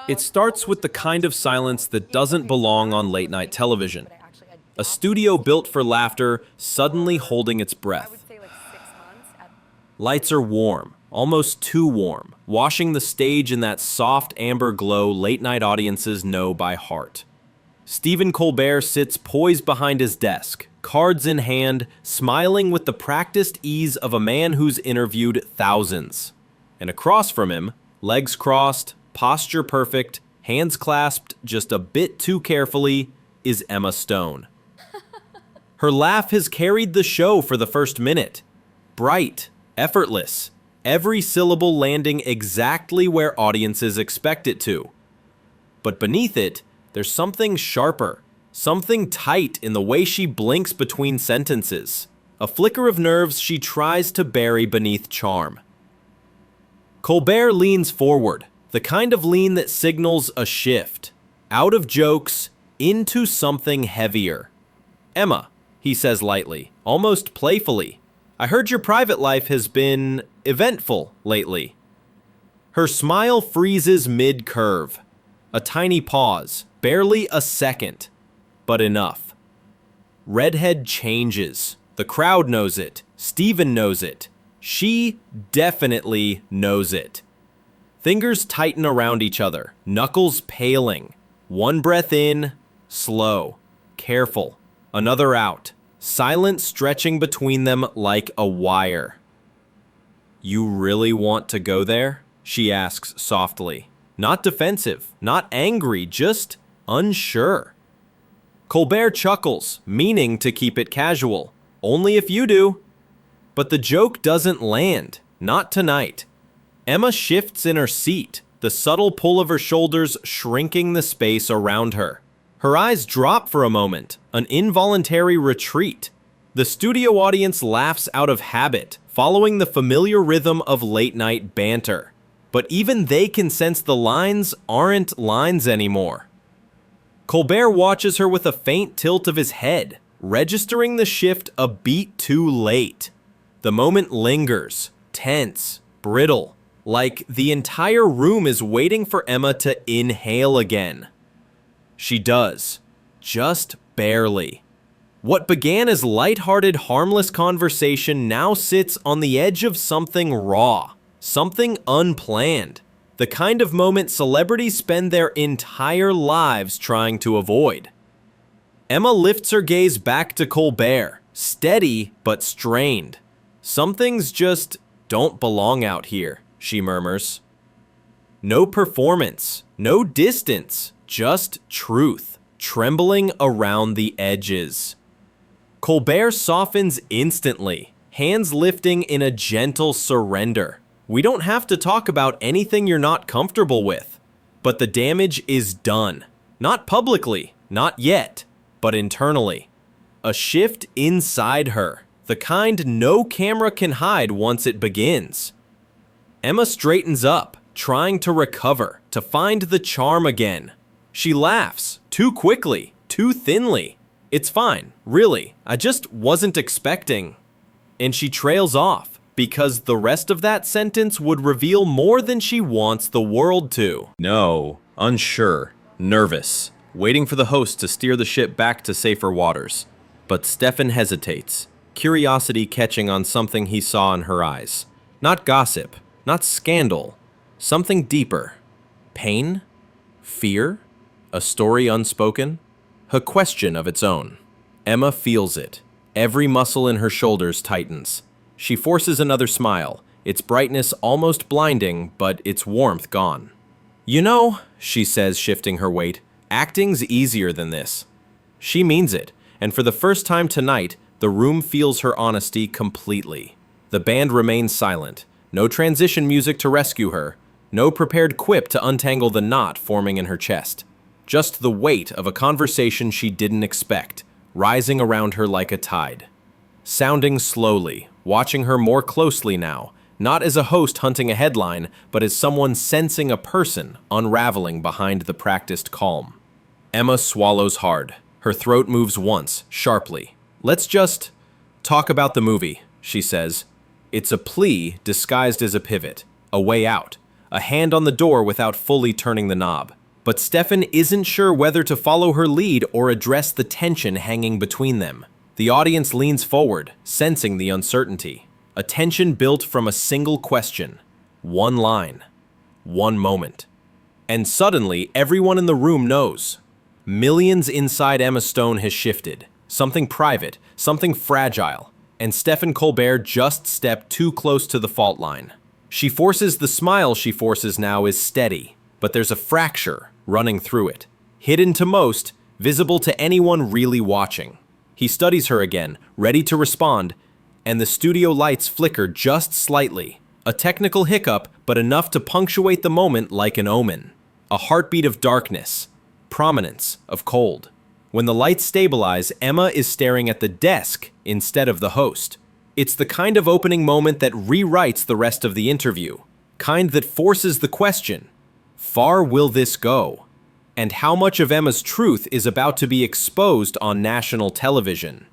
It starts with the kind of silence that doesn't belong on late-night television. A studio built for laughter suddenly holding its breath. Lights are warm, almost too warm, washing the stage in that soft amber glow late-night audiences know by heart. Stephen Colbert sits poised behind his desk, cards in hand, smiling with the practiced ease of a man who's interviewed thousands. And across from him, legs crossed, posture perfect, hands clasped just a bit too carefully, is Emma Stone. Her laugh has carried the show for the first minute. Bright, effortless, every syllable landing exactly where audiences expect it to. But beneath it, there's something sharper, something tight in the way she blinks between sentences. A flicker of nerves she tries to bury beneath charm. Colbert leans forward, the kind of lean that signals a shift, out of jokes, into something heavier. "Emma," he says lightly, almost playfully, "I heard your private life has been eventful lately." Her smile freezes mid-curve. A tiny pause, barely a second, but enough. Redhead changes. The crowd knows it. Stephen knows it. She definitely knows it. Fingers tighten around each other, knuckles paling. One breath in, slow, careful. Another out, silence stretching between them like a wire. "You really want to go there?" she asks softly. Not defensive, not angry, just unsure. Colbert chuckles, meaning to keep it casual. "Only if you do." But the joke doesn't land, not tonight. Emma shifts in her seat, the subtle pull of her shoulders shrinking the space around her. Her eyes drop for a moment, an involuntary retreat. The studio audience laughs out of habit, following the familiar rhythm of late-night banter. But even they can sense the lines aren't lines anymore. Colbert watches her with a faint tilt of his head, registering the shift a beat too late. The moment lingers, tense, brittle, like the entire room is waiting for Emma to inhale again. She does, just barely. What began as lighthearted, harmless conversation now sits on the edge of something raw, something unplanned, the kind of moment celebrities spend their entire lives trying to avoid. Emma lifts her gaze back to Colbert, steady but strained. "Some things just don't belong out here," she murmurs. No performance, no distance, just truth, trembling around the edges. Colbert softens instantly, hands lifting in a gentle surrender. "We don't have to talk about anything you're not comfortable with." But the damage is done. Not publicly, not yet, but internally. A shift inside her, the kind no camera can hide once it begins. Emma straightens up, trying to recover, to find the charm again. She laughs, too quickly, too thinly. "It's fine, really, I just wasn't expecting." And she trails off, because the rest of that sentence would reveal more than she wants the world to. No, unsure, nervous, waiting for the host to steer the ship back to safer waters. But Stephen hesitates, curiosity catching on something he saw in her eyes. Not gossip, not scandal, something deeper. Pain? Fear? A story unspoken? A question of its own. Emma feels it. Every muscle in her shoulders tightens. She forces another smile, its brightness almost blinding, but its warmth gone. "You know," she says, shifting her weight, "acting's easier than this." She means it, and for the first time tonight, the room feels her honesty completely. The band remains silent. No transition music to rescue her. No prepared quip to untangle the knot forming in her chest. Just the weight of a conversation she didn't expect, rising around her like a tide. Sounding slowly, watching her more closely now, not as a host hunting a headline, but as someone sensing a person unraveling behind the practiced calm. Emma swallows hard. Her throat moves once, sharply. "Let's just talk about the movie," she says. It's a plea disguised as a pivot, a way out, a hand on the door without fully turning the knob. But Stefan isn't sure whether to follow her lead or address the tension hanging between them. The audience leans forward, sensing the uncertainty. A tension built from a single question. One line. One moment. And suddenly, everyone in the room knows. Millions inside Emma Stone has shifted. Something private, something fragile. And Stephen Colbert just stepped too close to the fault line. She forces the smile she forces now is steady, but there's a fracture running through it. Hidden to most, visible to anyone really watching. He studies her again, ready to respond, and the studio lights flicker just slightly. A technical hiccup, but enough to punctuate the moment like an omen. A heartbeat of darkness, prominence of cold. When the lights stabilize, Emma is staring at the desk instead of the host. It's the kind of opening moment that rewrites the rest of the interview. Kind that forces the question, far will this go? And how much of Emma's truth is about to be exposed on national television?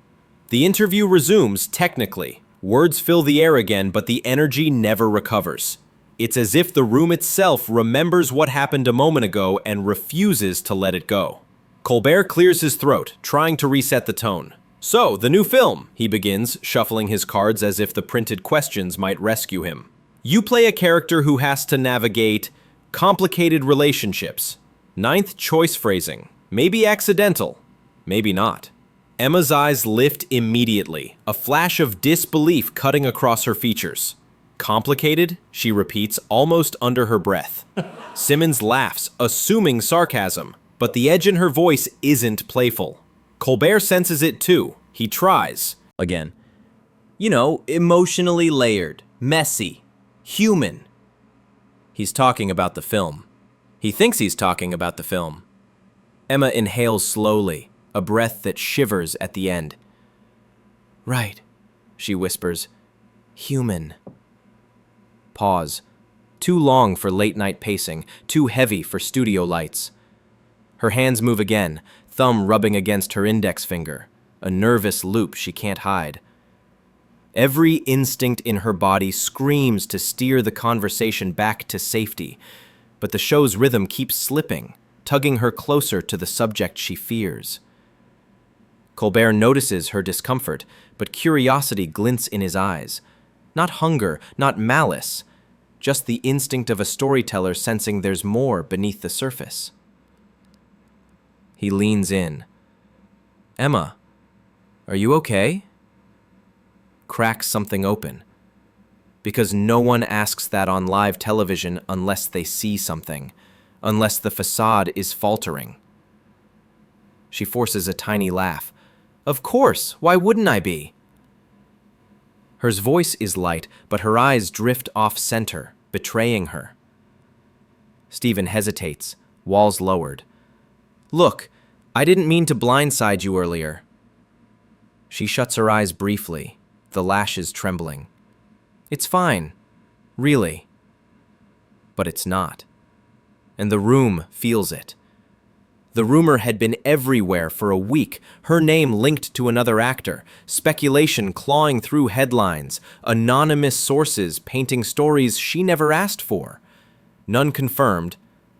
The interview resumes technically. Words fill the air again, but the energy never recovers. It's as if the room itself remembers what happened a moment ago and refuses to let it go. Colbert clears his throat, trying to reset the tone. So, the new film, he begins, shuffling his cards as if the printed questions might rescue him. You play a character who has to navigate complicated relationships. Ninth choice phrasing. Maybe accidental, maybe not. Emma's eyes lift immediately, a flash of disbelief cutting across her features. Complicated, she repeats, almost under her breath. Simmons laughs, assuming sarcasm, but the edge in her voice isn't playful. Colbert senses it too. He tries. Again. You know, emotionally layered, messy, human. He's talking about the film. He thinks he's talking about the film. Emma inhales slowly, a breath that shivers at the end. Right, she whispers. Human. Pause. Too long for late-night pacing, too heavy for studio lights. Her hands move again, thumb rubbing against her index finger, a nervous loop she can't hide. Every instinct in her body screams to steer the conversation back to safety, but the show's rhythm keeps slipping, tugging her closer to the subject she fears. Colbert notices her discomfort, but curiosity glints in his eyes. Not hunger, not malice, just the instinct of a storyteller sensing there's more beneath the surface. He leans in. Emma, are you okay? Cracks something open. Because no one asks that on live television unless they see something, unless the facade is faltering. She forces a tiny laugh. Of course, why wouldn't I be? Her voice is light, but her eyes drift off-center, betraying her. Stephen hesitates, walls lowered. Look, I didn't mean to blindside you earlier. She shuts her eyes briefly, the lashes trembling. It's fine, really. But it's not. And the room feels it. The rumor had been everywhere for a week, her name linked to another actor, speculation clawing through headlines, anonymous sources painting stories she never asked for. None confirmed,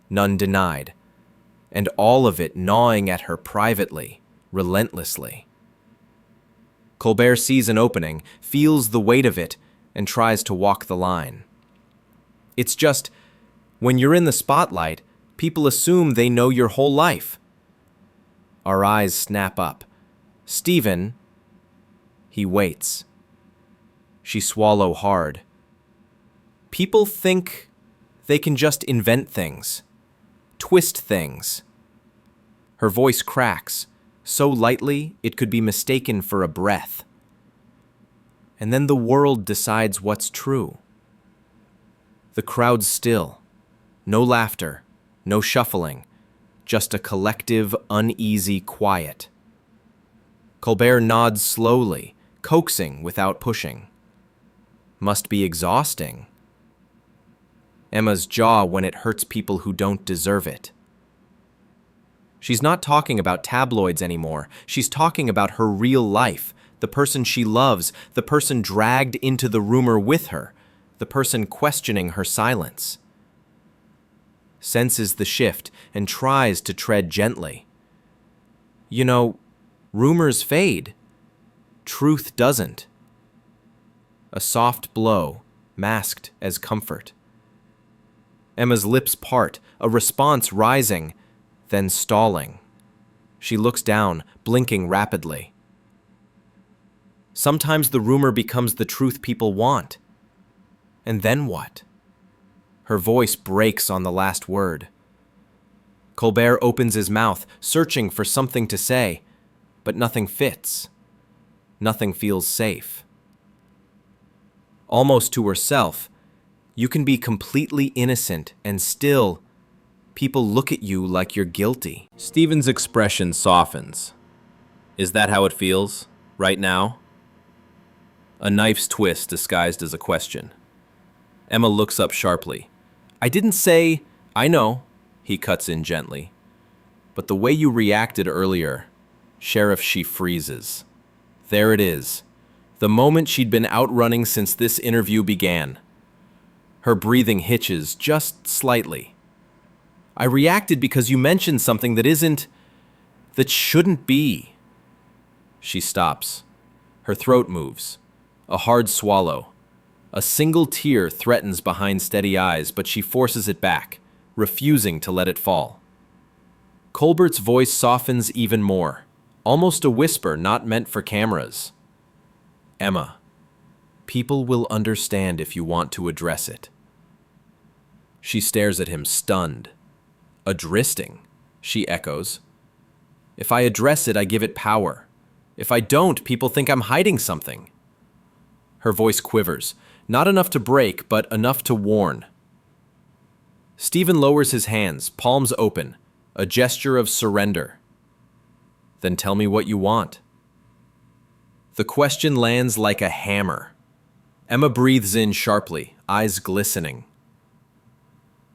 none denied. And all of it gnawing at her privately, relentlessly. Colbert sees an opening, feels the weight of it, and tries to walk the line. It's just, when you're in the spotlight, people assume they know your whole life. Our eyes snap up. Stephen, he waits. She swallow hard. People think they can just invent things, twist things. Her voice cracks, so lightly it could be mistaken for a breath. And then the world decides what's true. The crowd's still. No laughter, no shuffling, just a collective, uneasy quiet. Colbert nods slowly, coaxing without pushing. Must be exhausting. Emma's jaw when it hurts people who don't deserve it. She's not talking about tabloids anymore. She's talking about her real life, the person she loves, the person dragged into the rumor with her, the person questioning her silence. senses the shift, and tries to tread gently. You know, rumors fade. Truth doesn't. A soft blow, masked as comfort. Emma's lips part, a response rising, then stalling. She looks down, blinking rapidly. Sometimes the rumor becomes the truth people want. And then what? Her voice breaks on the last word. Colbert opens his mouth, searching for something to say, but nothing fits. Nothing feels safe. Almost to herself, you can be completely innocent and still, people look at you like you're guilty. Stephen's expression softens. Is that how it feels, right now? A knife's twist disguised as a question. Emma looks up sharply. I didn't say, I know, he cuts in gently. But the way you reacted earlier, Sheriff, she freezes. There it is. The moment she'd been outrunning since this interview began. Her breathing hitches just slightly. I reacted because you mentioned something that shouldn't be. She stops. Her throat moves. A hard swallow. A single tear threatens behind steady eyes, but she forces it back, refusing to let it fall. Colbert's voice softens even more, almost a whisper not meant for cameras. Emma, people will understand if you want to address it. She stares at him, stunned. Addressing, she echoes. If I address it, I give it power. If I don't, people think I'm hiding something. Her voice quivers, not enough to break, but enough to warn. Stephen lowers his hands, palms open, a gesture of surrender. Then tell me what you want. The question lands like a hammer. Emma breathes in sharply, eyes glistening.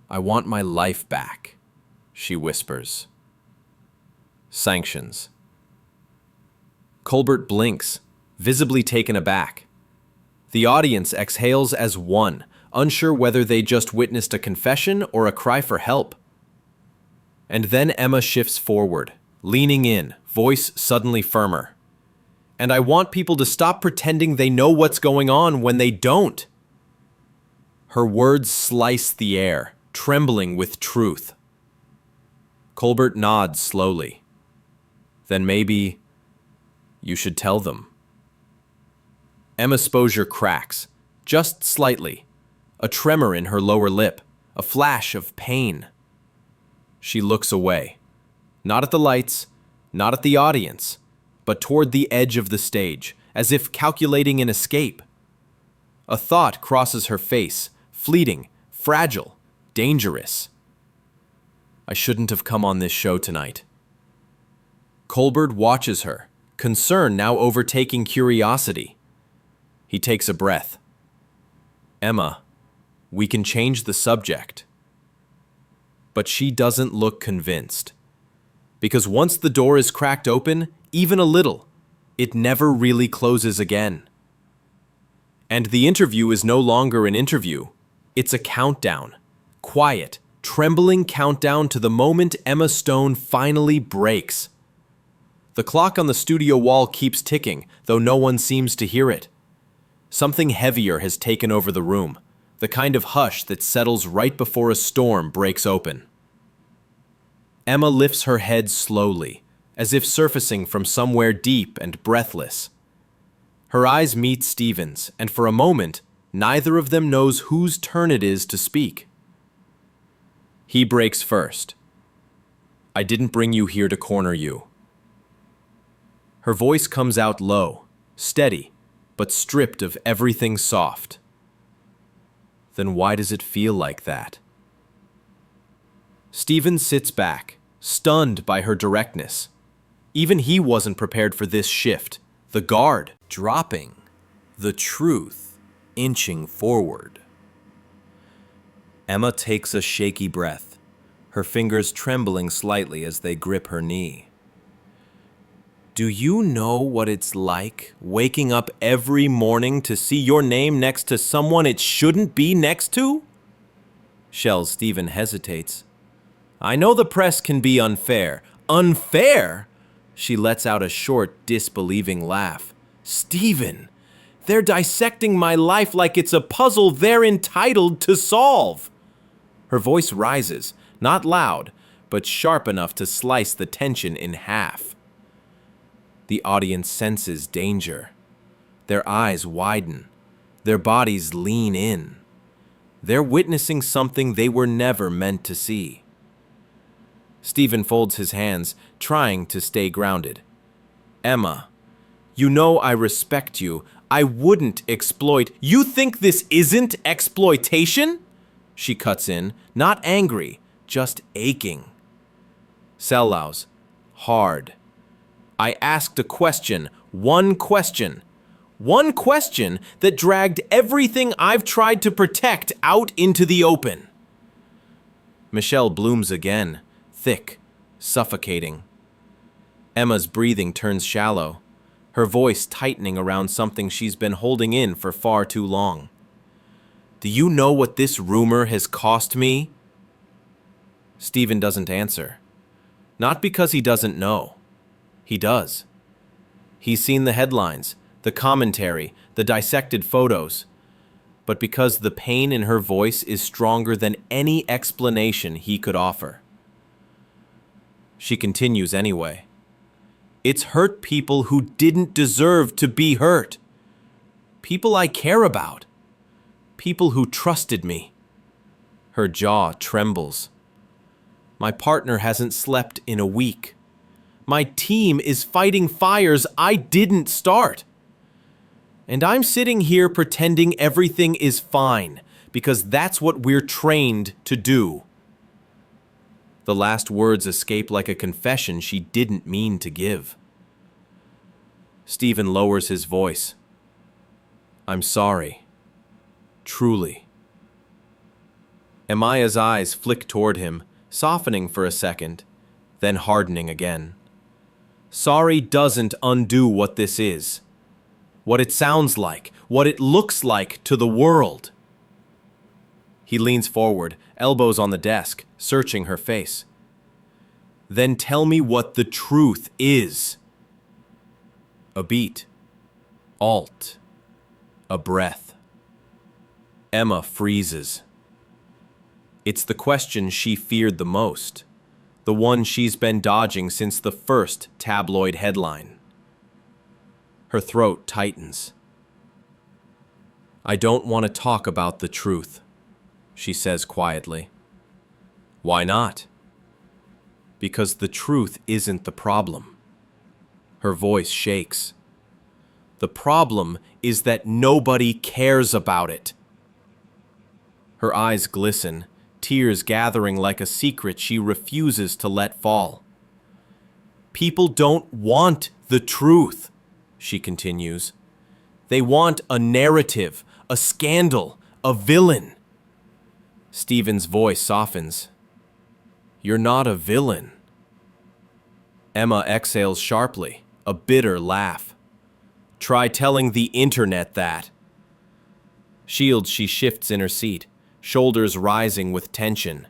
I want my life back, she whispers. Sanctions. Colbert blinks, visibly taken aback. The audience exhales as one, unsure whether they just witnessed a confession or a cry for help. And then Emma shifts forward, leaning in, voice suddenly firmer. And I want people to stop pretending they know what's going on when they don't. Her words slice the air, trembling with truth. Colbert nods slowly. Then maybe you should tell them. Emma's posture cracks, just slightly, a tremor in her lower lip, a flash of pain. She looks away, not at the lights, not at the audience, but toward the edge of the stage, as if calculating an escape. A thought crosses her face, fleeting, fragile, dangerous. I shouldn't have come on this show tonight. Colbert watches her, concern now overtaking curiosity. He takes a breath. Emma, we can change the subject. But she doesn't look convinced. Because once the door is cracked open, even a little, it never really closes again. And the interview is no longer an interview. It's a countdown. Quiet, trembling countdown to the moment Emma Stone finally breaks. The clock on the studio wall keeps ticking, though no one seems to hear it. Something heavier has taken over the room, the kind of hush that settles right before a storm breaks open. Emma lifts her head slowly, as if surfacing from somewhere deep and breathless. Her eyes meet Stephen's, and for a moment, neither of them knows whose turn it is to speak. He breaks first. I didn't bring you here to corner you. Her voice comes out low, steady, but stripped of everything soft. Then why does it feel like that? Stephen sits back, stunned by her directness. Even he wasn't prepared for this shift. The guard dropping, the truth inching forward. Emma takes a shaky breath, her fingers trembling slightly as they grip her knee. Do you know what it's like waking up every morning to see your name next to someone it shouldn't be next to? Stephen hesitates. I know the press can be unfair. Unfair? She lets out a short, disbelieving laugh. Stephen, they're dissecting my life like it's a puzzle they're entitled to solve. Her voice rises, not loud, but sharp enough to slice the tension in half. The audience senses danger. Their eyes widen. Their bodies lean in. They're witnessing something they were never meant to see. Stephen folds his hands, trying to stay grounded. Emma, you know I respect you. I wouldn't exploit. You think this isn't exploitation? She cuts in, not angry, just aching. Sellows, hard. I asked a question, one question that dragged everything I've tried to protect out into the open. Michelle blooms again, thick, suffocating. Emma's breathing turns shallow, her voice tightening around something she's been holding in for far too long. Do you know what this rumor has cost me? Stephen doesn't answer. Not because he doesn't know. He does. He's seen the headlines, the commentary, the dissected photos, but because the pain in her voice is stronger than any explanation he could offer. She continues anyway. It's hurt people who didn't deserve to be hurt. People I care about. People who trusted me. Her jaw trembles. My partner hasn't slept in a week. My team is fighting fires I didn't start. And I'm sitting here pretending everything is fine, because that's what we're trained to do. The last words escape like a confession she didn't mean to give. Stephen lowers his voice. I'm sorry. Truly. Amaya's eyes flick toward him, softening for a second, then hardening again. Sorry doesn't undo what this is. What it sounds like, what it looks like to the world. He leans forward, elbows on the desk, searching her face. Then tell me what the truth is. A beat. Alt. A breath. Emma freezes. It's the question she feared the most, the one she's been dodging since the first tabloid headline. Her throat tightens. I don't want to talk about the truth, she says quietly. Why not? Because the truth isn't the problem. Her voice shakes. The problem is that nobody cares about it. Her eyes glisten, tears gathering like a secret she refuses to let fall. People don't want the truth, she continues. They want a narrative, a scandal, a villain. Stephen's voice softens. You're not a villain. Emma exhales sharply, a bitter laugh. Try telling the internet that. Shields, she shifts in her seat, shoulders rising with tension.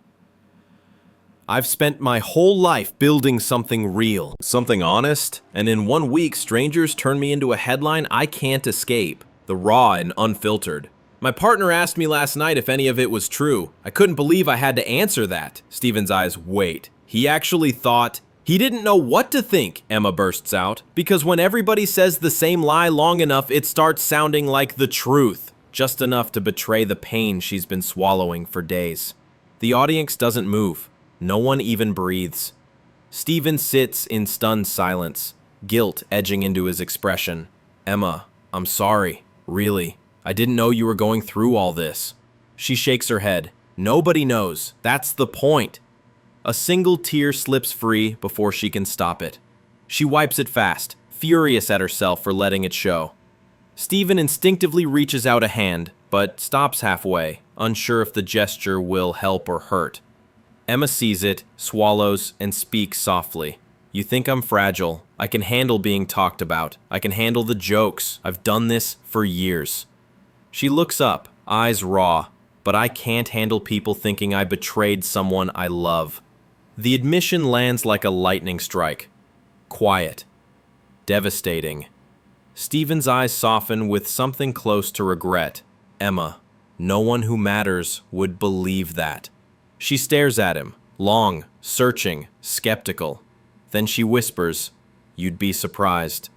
I've spent my whole life building something real, something honest, and in 1 week, strangers turn me into a headline I can't escape, the raw and unfiltered. My partner asked me last night if any of it was true. I couldn't believe I had to answer that. Stephen's eyes wait. He actually thought... He didn't know what to think, Emma bursts out, because when everybody says the same lie long enough, it starts sounding like the truth, just enough to betray the pain she's been swallowing for days. The audience doesn't move. No one even breathes. Stephen sits in stunned silence, guilt edging into his expression. Emma, I'm sorry. Really. I didn't know you were going through all this. She shakes her head. Nobody knows. That's the point. A single tear slips free before she can stop it. She wipes it fast, furious at herself for letting it show. Stephen instinctively reaches out a hand, but stops halfway, unsure if the gesture will help or hurt. Emma sees it, swallows, and speaks softly. You think I'm fragile. I can handle being talked about. I can handle the jokes. I've done this for years. She looks up, eyes raw, but I can't handle people thinking I betrayed someone I love. The admission lands like a lightning strike. Quiet. Devastating. Stephen's eyes soften with something close to regret. Emma, no one who matters would believe that. She stares at him, long, searching, skeptical. Then she whispers, "You'd be surprised."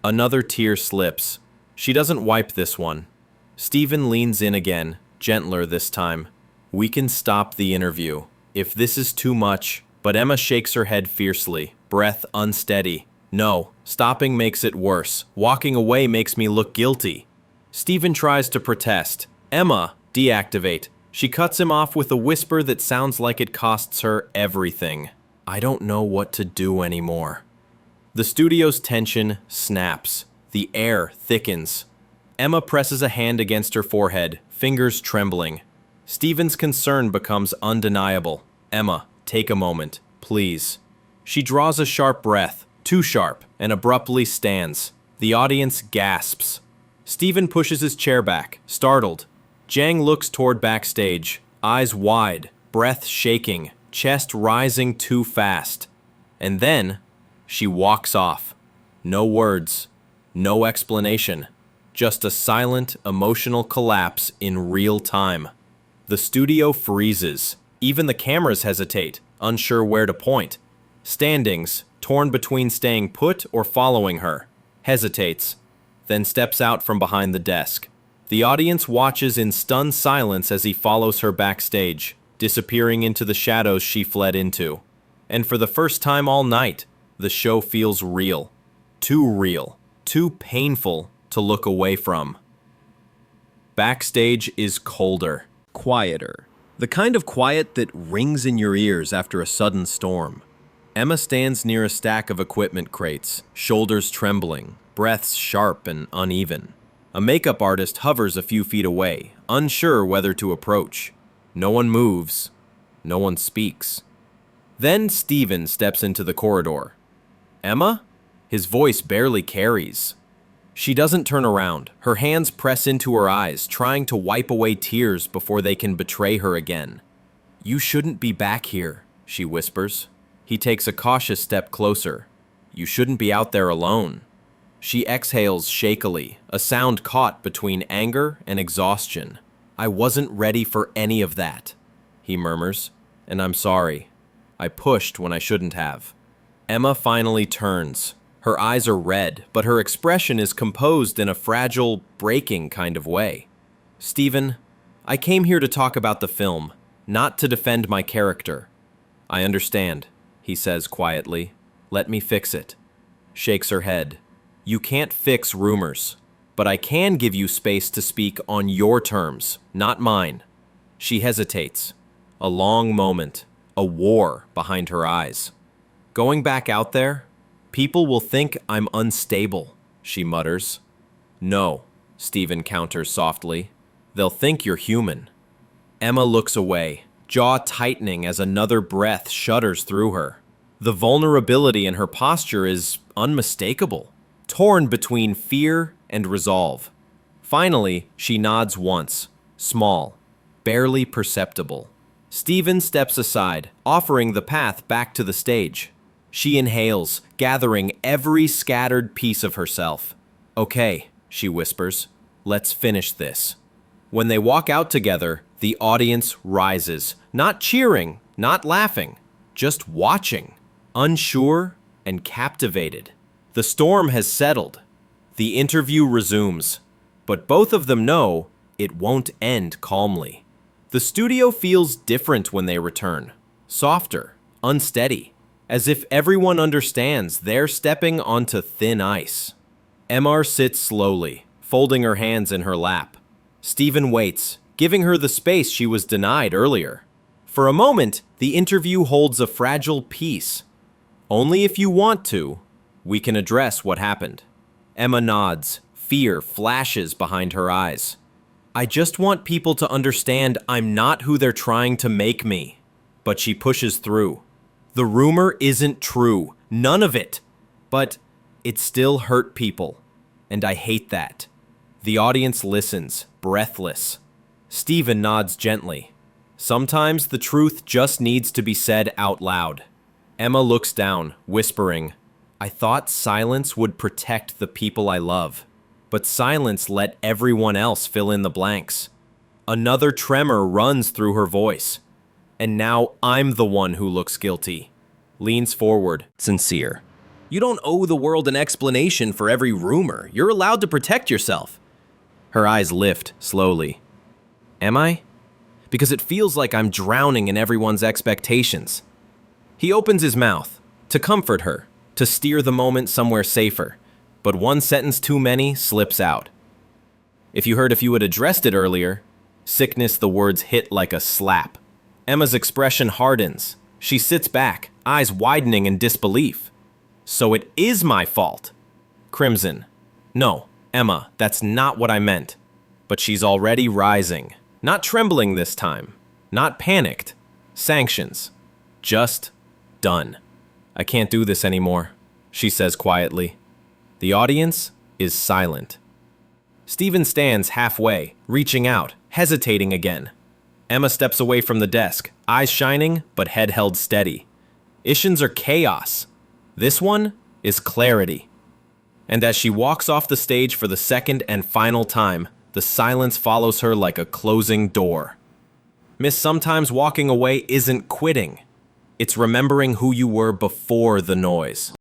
Another tear slips. She doesn't wipe this one. Stephen leans in again, gentler this time. "We can stop the interview, if this is too much," but Emma shakes her head fiercely, breath unsteady. "No, stopping makes it worse. Walking away makes me look guilty." Stephen tries to protest. "Emma, deactivate." She cuts him off with a whisper that sounds like it costs her everything. "I don't know what to do anymore." The studio's tension snaps. The air thickens. Emma presses a hand against her forehead, fingers trembling. Stephen's concern becomes undeniable. "Emma, take a moment, please." She draws a sharp breath, too sharp, and abruptly stands. The audience gasps. Stephen pushes his chair back, startled. Jang looks toward backstage, eyes wide, breath shaking, chest rising too fast. And then, she walks off. No words, no explanation, just a silent, emotional collapse in real time. The studio freezes. Even the cameras hesitate, unsure where to point. Standings, torn between staying put or following her, hesitates, then steps out from behind the desk. The audience watches in stunned silence as he follows her backstage, disappearing into the shadows she fled into. And for the first time all night, the show feels real. Too painful to look away from. Backstage is colder. Quieter. The kind of quiet that rings in your ears after a sudden storm. Emma stands near a stack of equipment crates, shoulders trembling, breaths sharp and uneven. A makeup artist hovers a few feet away, unsure whether to approach. No one moves. No one speaks. Then Stephen steps into the corridor. "Emma?" His voice barely carries. She doesn't turn around. Her hands press into her eyes, trying to wipe away tears before they can betray her again. "You shouldn't be back here," she whispers. He takes a cautious step closer. "You shouldn't be out there alone." She exhales shakily, a sound caught between anger and exhaustion. "I wasn't ready for any of that," he murmurs, "and I'm sorry. I pushed when I shouldn't have." Emma finally turns. Her eyes are red, but her expression is composed in a fragile, breaking kind of way. "Stephen, I came here to talk about the film, not to defend my character." "I understand," he says quietly. "Let me fix it." Shakes her head. "You can't fix rumors, but I can give you space to speak on your terms, not mine." She hesitates. A long moment, a war behind her eyes. "Going back out there? People will think I'm unstable," she mutters. "No," Stephen counters softly. "They'll think you're human." Emma looks away, jaw tightening as another breath shudders through her. The vulnerability in her posture is unmistakable, torn between fear and resolve. Finally, she nods once, small, barely perceptible. Stephen steps aside, offering the path back to the stage. She inhales, gathering every scattered piece of herself. "Okay," she whispers, "let's finish this." When they walk out together, the audience rises, not cheering, not laughing, just watching, unsure and captivated. The storm has settled. The interview resumes, but both of them know it won't end calmly. The studio feels different when they return, softer, unsteady, as if everyone understands they're stepping onto thin ice. MR sits slowly, folding her hands in her lap. Stephen waits, giving her the space she was denied earlier. For a moment, the interview holds a fragile peace. "Only if you want to, we can address what happened." Emma nods, fear flashes behind her eyes. "I just want people to understand I'm not who they're trying to make me." But she pushes through. "The rumor isn't true, none of it. But it still hurt people, and I hate that." The audience listens, breathless. Stephen nods gently. Sometimes the truth just needs to be said out loud. Emma looks down, whispering, I thought silence would protect the people I love, but silence let everyone else fill in the blanks. Another tremor runs through her voice. And now I'm the one who looks guilty. Leans forward, sincere. You don't owe the world an explanation for every rumor. You're allowed to protect yourself. Her eyes lift slowly. Am I? Because it feels like I'm drowning in everyone's expectations. He opens his mouth, to comfort her, to steer the moment somewhere safer, but one sentence too many slips out. If you had addressed it earlier, sickness, the words hit like a slap. Emma's expression hardens. She sits back, eyes widening in disbelief. So it is my fault. Crimson. No, Emma, that's not what I meant. But she's already rising. Not trembling this time. Not panicked. Sanctions. Just done. I can't do this anymore, she says quietly. The audience is silent. Stephen stands halfway, reaching out, hesitating again. Emma steps away from the desk, eyes shining, but head held steady. Ishins are chaos. This one is clarity. And as she walks off the stage for the second and final time, the silence follows her like a closing door. Miss, sometimes walking away isn't quitting. It's remembering who you were before the noise.